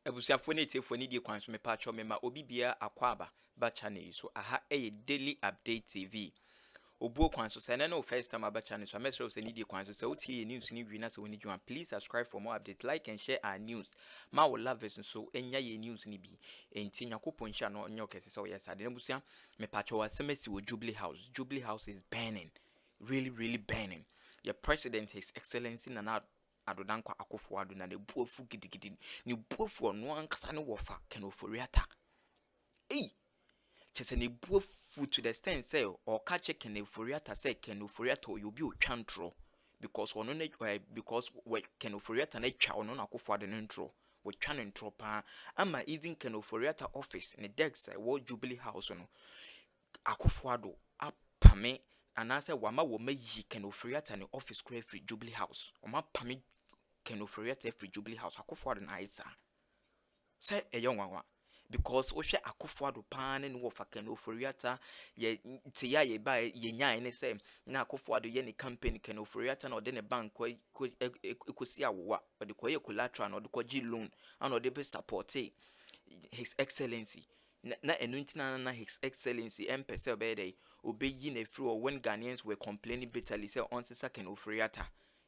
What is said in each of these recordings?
Ebusiafo ne tiefo ne die kwan so me pa cho me ma obi bia akwaba ba channel so aha daily update TV obuo kwan so say na first time aba channel so amesro say ne die kwan so say utie news ni wi na say woni dwan please subscribe for more updates, like and share our news ma we love us so enya ye news ni bi enti nyakopon sha no onyo kese say yes ade ebusia me pa cho wasemesi wo Jubilee House is burning, really burning. Your president, His Excellency Nana Addo Akufo-Addo na ne buofu gidigidi ne buofu no ankasa ne wofa Ken Ofori Atta chese ne buofu to the extent say or catch Ken Ofori Atta say Ken Ofori Atta you be otwantro because ono ne because we Ken Ofori Atta na twa ono na Akufo-Addo ne ntro we twa ne ntro pa ama even Ken Ofori Atta office ne desk wo Jubilee House no Akufo-Addo apame anase wama wo mayi Ken Ofori Atta ne office kura free Jubilee House o ma pame Ken Ofori Atta free Jubilee House Akufo-Addo na isa say eyonwa because o hwe Akufo-Addo pan ne wo fa Ken Ofori Atta ye tiya ye ba ye nyan ne say na Akufo-Addo ye ne campaign Ken Ofori Atta na o de ne bank ekosi awowa o de ko ye collateral na o de ko gi loan and o de be support His Excellency na enuntina na His Excellency empese obede obeyi na free or when Ghanaians were complaining bitterly say on sisa Ken Ofori Atta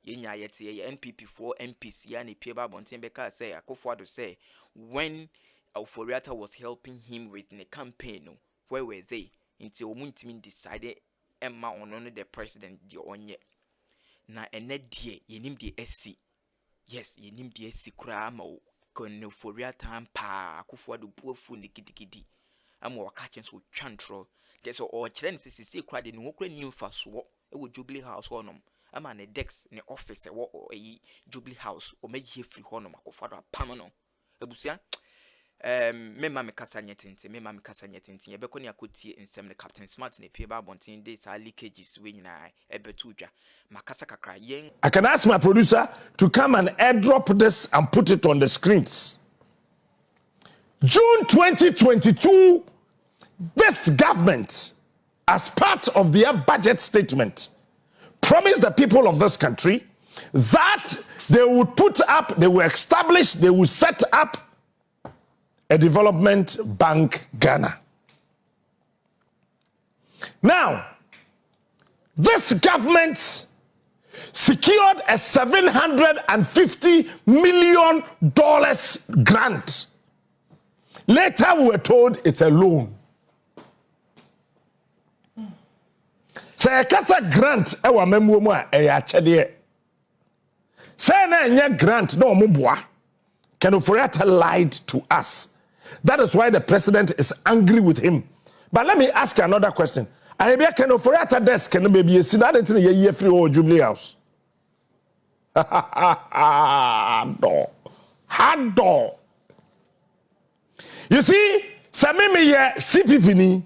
yenya yete ye NPP for MPs ya ne pieba bonten beka say Akufo-Addo say when Ofori Atta was helping him with the campaign where were they until omuntimi decided emma ono the president the onye na ene die yenim die esi yes yenim die esi kura ma Ken Ofori Atta pa Akufo-Addo buofu ne gidigidi ama waka so twantro just o kire sisi kura de no kura ni mfaso e wo Jubilee House honom ama ne desk ne office e wo Jubilee House o megie free honom Akufo-Addo apam no ebusia mema me kasa nyetintin ye beko ne akotie nsem ne Captain Smart ne pie ba bontin dey sa leakages we nyina ebetu dwa makasa kakra yen. I can ask my producer to come and airdrop this and put it on the screens. June 2022, this government, as part of their budget statement, promised the people of this country that they would put up, they will establish, they will set up a development bank Ghana. Now, this government secured a $750 million grant. Later we were told it's a loan. Say kasa grant ewa memu mu a e ya chede. Say na enye grant na omuboa. Ken Ofori Atta lied to us. That is why the president is angry with him. But let me ask you another question. I be Ken Ofori Atta desk can be esi na anything ye free or Jubilee House. Addo. You see, same me ye CPP ni.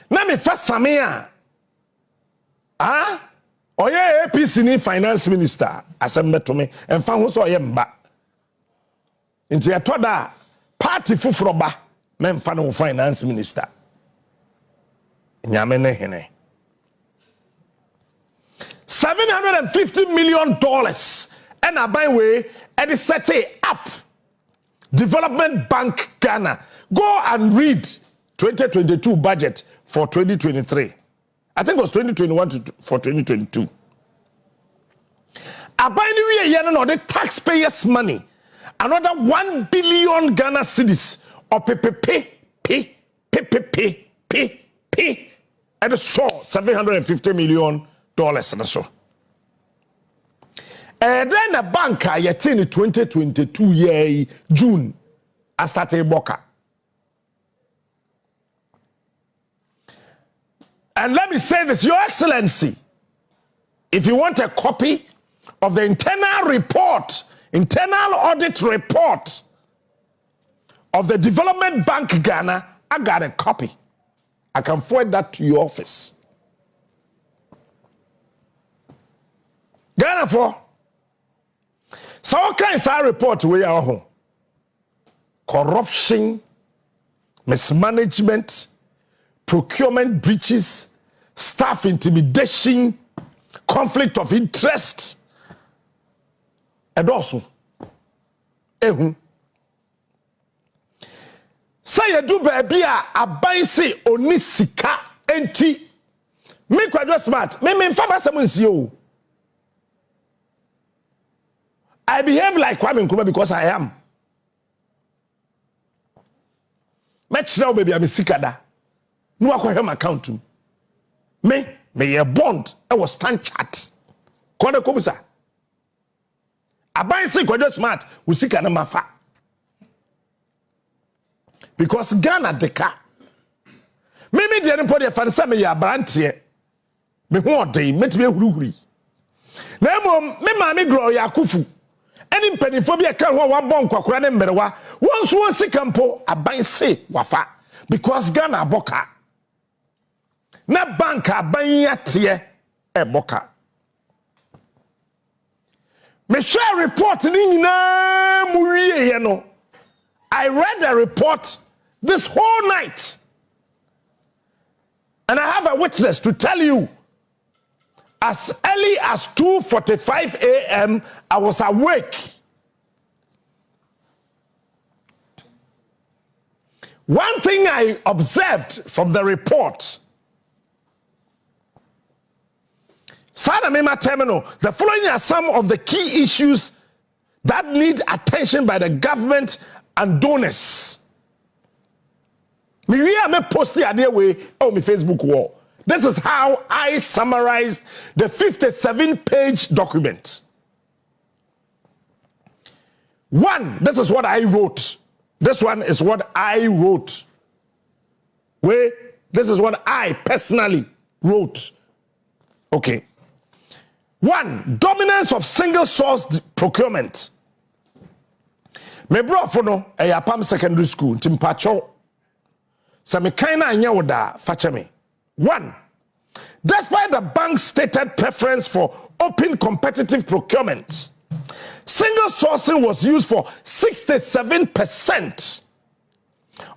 Na me first samia. Oye APC ni finance minister asembe to me emfa ho so oye mba. Nti etoda party fufroba memfa no finance minister. Nyame ne hene. $750 million and a by way and it set up Development Bank Ghana. Go and read 2022 budget for 2023. I think it was 2021 for 2022. Abani we no the taxpayers' money. Another 1 billion Ghana cedis or p and so $750 million and so. And then a banker yet in 2022 year June I started boka. And let me say this, Your Excellency, if you want a copy of the internal report, internal audit report of the Development Bank Ghana, I got a copy. I can forward that to your office. Ghana for so what kinds of report we are home? Corruption, mismanagement, procurement breaches, staff intimidation, conflict of interest, and also, say you do baby aban say oni sika enti me kwadwo smart me mfa basem nsi o. I behave like Kwame Nkrumah because I am. Match now baby I'm sika da. No akwa my account me a bond I was stand chat. Kode kobusa. Aban say kwadwo smart we sika na mafa. Because Ghana deka. Me de npo de fansa me ya brantie. Me ho odin metime hurihuri. Na emom me ma me grow ya kufu. Eni mpanifo bi aka ho wa bon kwakora ne mmerewa. Won so sika mpo aban say wafa because Ghana aboka. Na bank aban yate e boka. Me share report ni nyina mu wie ye no. I read the report this whole night. And I have a witness to tell you, as early as 2:45 a.m., I was awake. One thing I observed from the report, Sadamema Terminal, the following are some of the key issues that need attention by the government and donors. Me post the idea way on my Facebook wall. This is how I summarized the 57-page document. 1, this is what I wrote. This one is what I wrote. Wait, this is what I personally wrote. Okay. 1, dominance of single-source procurement. Me bro for no Pam secondary school timpacho sa me kaina anya woda fache me. 1, despite the bank's stated preference for open competitive procurement, single sourcing was used for 67%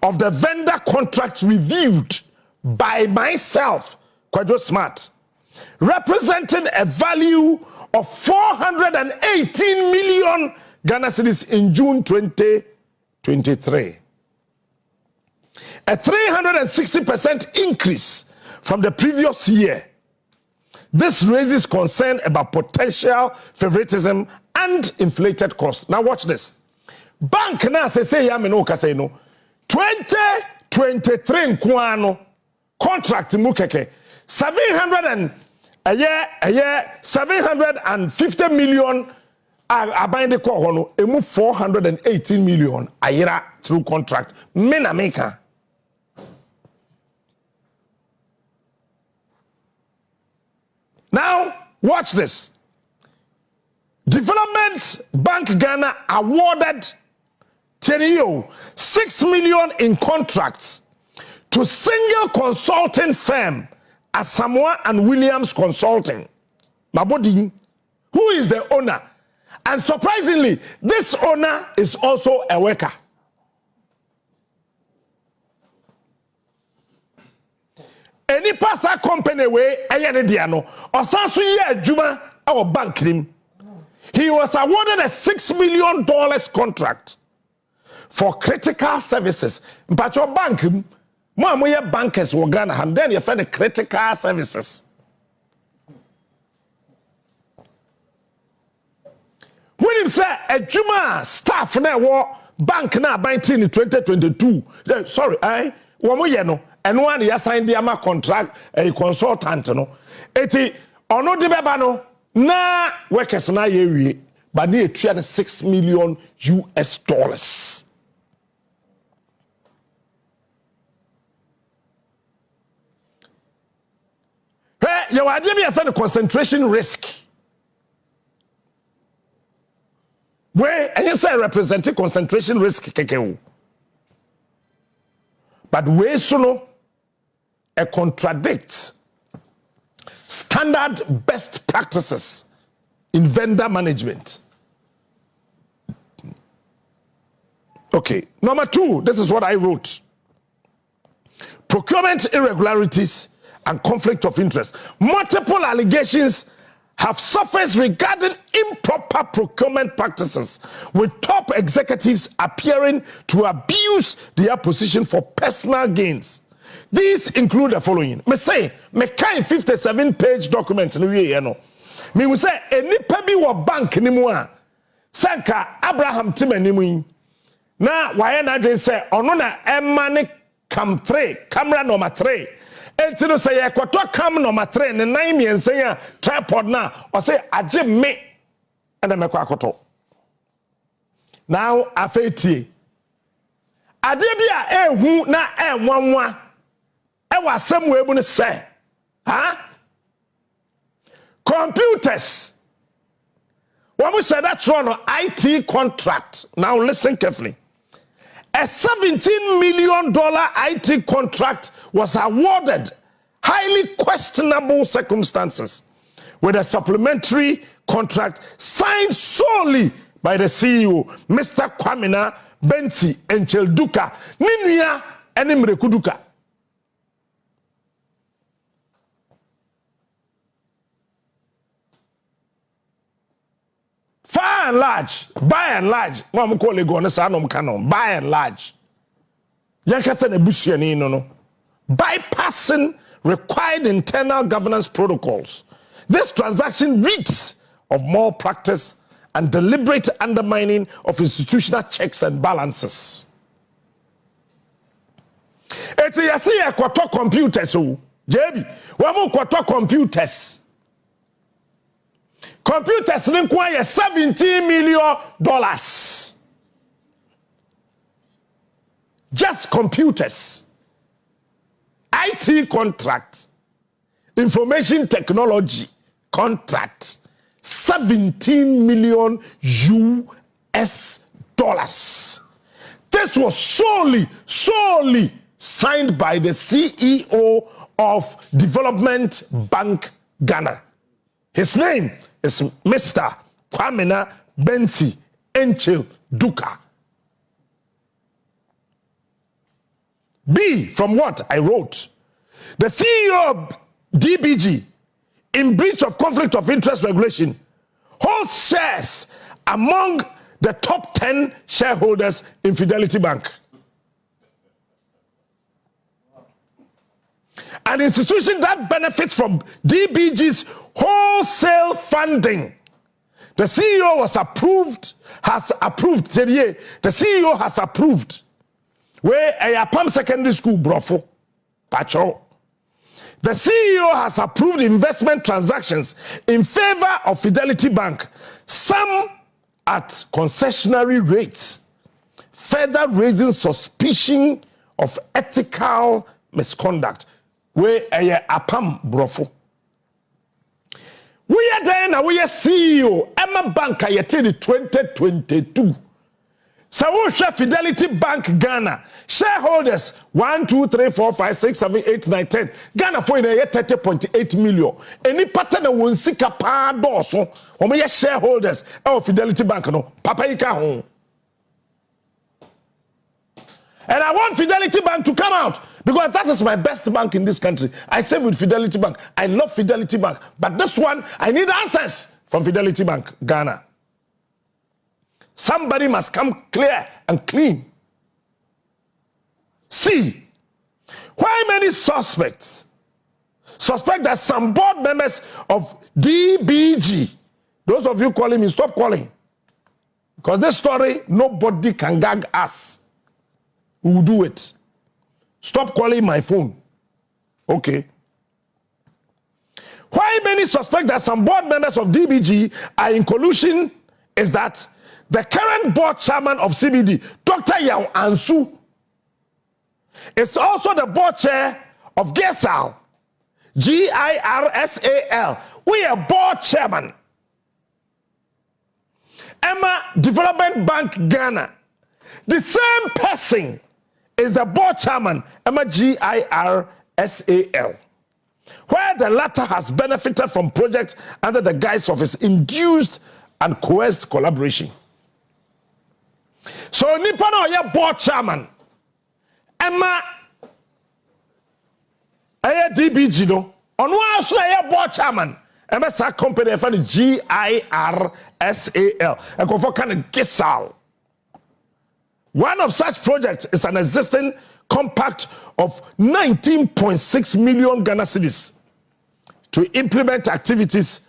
of the vendor contracts reviewed by myself, Kwadwo Smart, representing a value of 418 million Ghana cedis in June 2023. A 360% increase from the previous year. This raises concern about potential favoritism and inflated costs. Now watch this. Bank na say ya me no ka say no. 2023 nkwano contract mu keke 750 million aban de ko no emu 418 million ayira through contract me na meka. Now watch this. Development Bank Ghana awarded 6 million in contracts to single consulting firm Asamoah and Williams Consulting. Mabodi, who is the owner? And surprisingly, this owner is also a worker. Any passer company way ayene diano osanso ye adwuma our bank nim. He was awarded a $6 million contract for critical services. Mpacho bank mo amoye bankers wo Ghana and then you find the critical services. When him say adwuma staff na wo bank na bank in 2022 sorry wo mo ye no eno one ya sign the ama contract a consultant no eti ono de beba no na workers na ye wie but na etua $6 million. Hey, you are be a concentration risk. Where and you say representing concentration risk keke. But we so it contradicts standard best practices in vendor management. Okay, number 2, this is what I wrote. Procurement irregularities and conflict of interest. Multiple allegations have surfaced regarding improper procurement practices, with top executives appearing to abuse their position for personal gains. These include the following. Me say, me kind 57-page document me will say, any pebi wa bank ni mua. Sanka Abraham Timenimu. Na wayana dre say, onona emane cam 3, camera number 3. Enti no say ekwato cam number 3 ne 9 miense ya tripod na o say aje me ena mekwa akoto. Now afetie. Ade bia ehu na enwanwa e wasem we bu ne say, computers. What said that on IT contract. Now listen carefully. A $17 million IT contract was awarded highly questionable circumstances with a supplementary contract signed solely by the CEO, Mr. Kwamina Benti Enchelduka, Ninuya Enimrekuduka. By and large, by and large, bypassing required internal governance protocols. This transaction reeks of malpractice and deliberate undermining of institutional checks and balances. It's a quarter computers, JB. One quarter computers. Computers require $17 million. Just computers. IT contract. Information technology contract. $17 million US. This was solely signed by the CEO of Development Bank Ghana. His name is Mr. Kwamina Benti Enchelduka. B, from what I wrote, the CEO of DBG, in breach of conflict of interest regulation, holds shares among the top 10 shareholders in Fidelity Bank. An institution that benefits from DBG's wholesale funding. The CEO has approved, the CEO has approved, where a Pam Secondary School, Brofo, Pacho. The CEO has approved investment transactions in favor of Fidelity Bank, some at concessionary rates, further raising suspicion of ethical misconduct. Where a Apam Brofo. We are there now, we are CEO, Emma Bank, I attended 2022. So we share Fidelity Bank Ghana. Shareholders 1, 2, 3, 4, 5, 6, 7, 8, 9, 10. Ghana for in a year 30.8 million. Any pattern of one sick a par dorsal, or my shareholders, oh Fidelity Bank, no, Papa Ika home. And I want Fidelity Bank to come out because that is my best bank in this country. I save with Fidelity Bank. I love Fidelity Bank. But this one, I need answers from Fidelity Bank, Ghana. Somebody must come clear and clean. C, why many suspects suspect that some board members of DBG, those of you calling me, stop calling. Because this story, nobody can gag us. We will do it. Stop calling my phone. Okay. Why many suspect that some board members of DBG are in collusion is that the current board chairman of CBD, Dr. Yao Ansu, is also the board chair of GIRSAL, GIRSAL. We are board chairman. Emma Development Bank Ghana. The same person is the board chairman, Emma GIRSAL, where the latter has benefited from projects under the guise of his induced and coerced collaboration. So nipa na oye board chairman Emma DBG no ono aso ye board chairman MSA company for GIRSAL. And for kind of GISAL. One of such projects is an existing compact of 19.6 million Ghana cedis to implement activities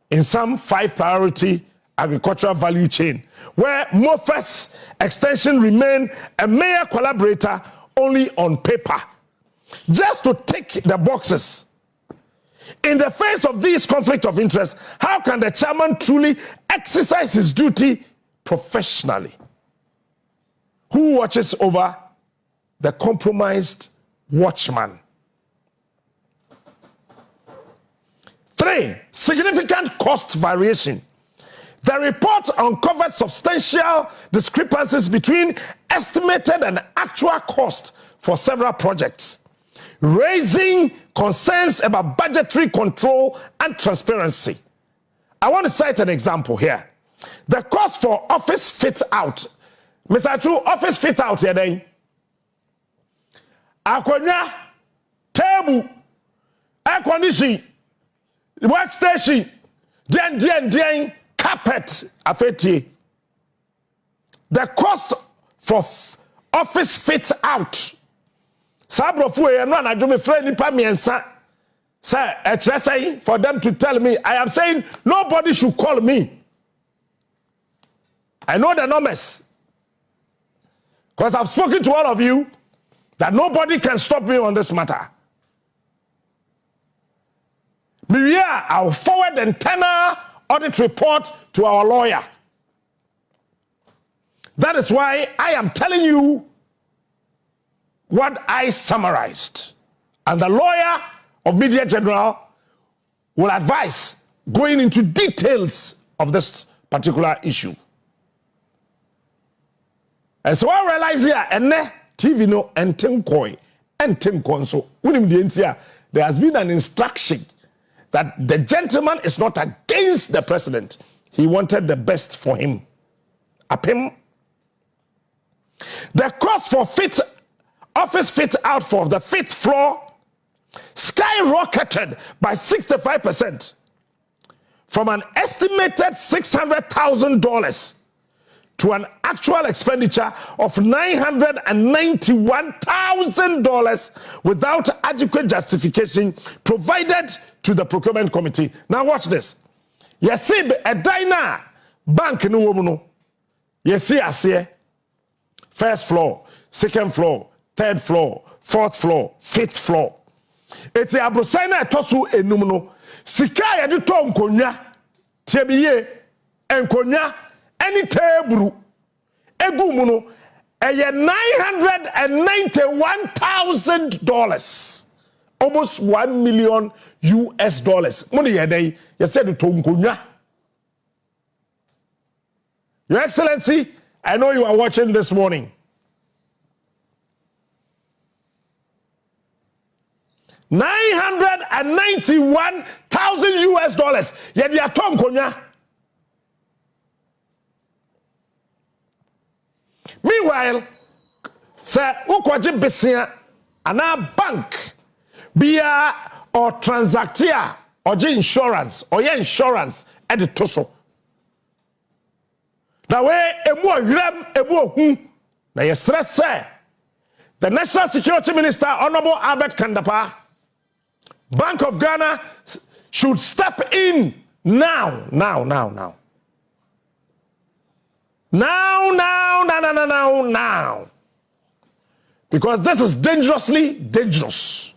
in some 5 priority agricultural value chain, where Mofes extension remain a mere collaborator only on paper, just to tick the boxes. In the face of this conflict of interest, how can the chairman truly exercise his duty professionally? Who watches over the compromised watchman? 3, significant cost variation. The report uncovered substantial discrepancies between estimated and actual cost for several projects, raising concerns about budgetary control and transparency. I want to cite an example here. The cost for office fit out. Mr. True, office fit out here then. Akonya, table, air conditioning, workstation, den, carpet, afeti. The cost for office fit out. Sabrofu e no na dwome frɛ nipa miensa. Say for them to tell me, I am saying nobody should call me. I know the numbers. Because I've spoken to all of you that nobody can stop me on this matter. Miria, I'll forward the internal audit report to our lawyer. That is why I am telling you what I summarized. And the lawyer of Media General will advise going into details of this particular issue. And so I realize here, and TV no and Tinkoi and Tinkonso. There has been an instruction that the gentleman is not against the president. He wanted the best for him. Apim. The cost for office fit out for the 5th floor skyrocketed by 65% from an estimated $600,000 to an actual expenditure of $991,000 without adequate justification provided to the procurement committee. Now watch this. Yesi a dina bank no womuno. Yesi ase 1st floor, 2nd floor, 3rd floor, 4th floor, 5th floor. Eti abrosana etosu enum no. Sika yede to nkonya tiebiye enkonya any table egu no $991,000, almost $1 million. Money yedey you said to nkonya. Your Excellency, I know you are watching this morning. $991,000 yedi ato nkonya. Meanwhile, say ukwaji besia ana bank bia or transactia or insurance or insurance at the toso. Now way emu hu na yesre say the National Security Minister Honorable Albert Kandapa, Bank of Ghana should step in now. Because this is dangerously dangerous.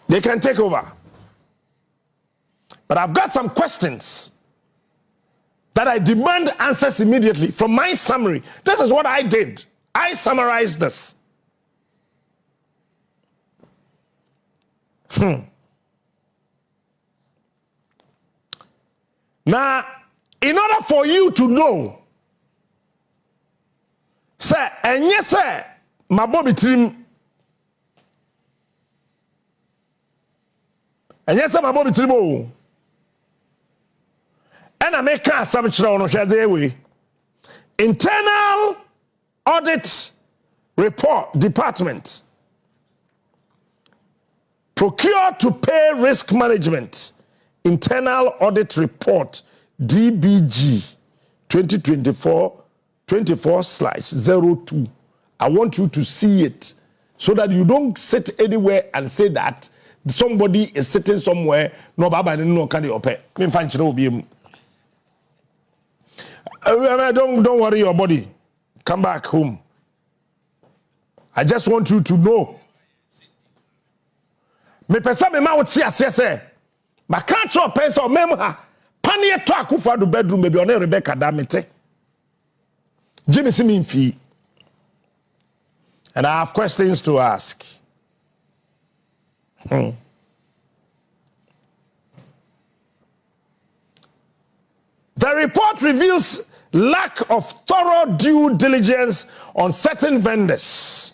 They can take over. But I've got some questions that I demand answers immediately from my summary. This is what I did. I summarized this. Now, in order for you to know, sir, and yes, sir, my Bobby team, and yes, my Bobby team, and I make a assumption on the way. Internal Audit Report Department. Procure to Pay Risk Management. Internal Audit Report DBG 2024/24/02. I want you to see it so that you don't sit anywhere and say that somebody is sitting somewhere. No, Baba, no, can you pay? Don't worry your body. Come back home. I just want you to know. Me pesa me ma woti ase se. Ma can't show pesa mem ha. Panie to akufa do bedroom maybe on Rebecca damete. Jimmy Simin fee. And I have questions to ask. The report reveals lack of thorough due diligence on certain vendors,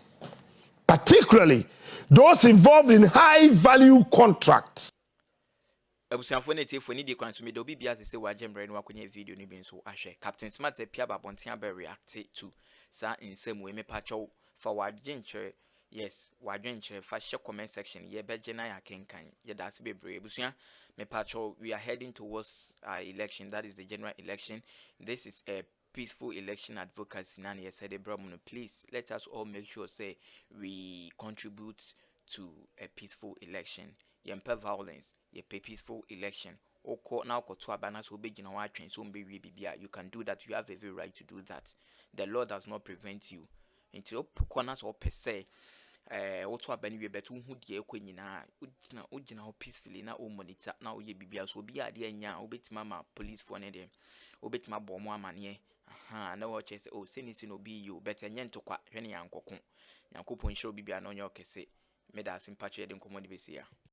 particularly those involved in high-value contracts. Abusianfo na tie foni di kwan so me do bibia se wajembre no akonye video ni bi nso ahwe Captain Smart e pia babonten aba react to sa nsem we me pacho fa wajenchere. Yes, wajenchere fa share comment section ye beje na ya kenkan ye da se bebre abusia me pacho. We are heading towards election, that is the general election. This is a peaceful election advocacy. Nani said, please let us all make sure say we contribute to a peaceful election. Yempe violence, ye pay peaceful election. Or court now to abanas will be so you can do that. You have every right to do that. The law does not prevent you. Until corners or per se. Also abani we betu hu de ekonyina ugina peacefully na o monitor na o ye bibia so obi ade anya obetima ma police for ne de obetima bo mo amane aha na wo che se o senisi no bi you better nye ntokwa hwene yankoko yankopon hiro bibia na onye okese me da simpache de nkomo de besia.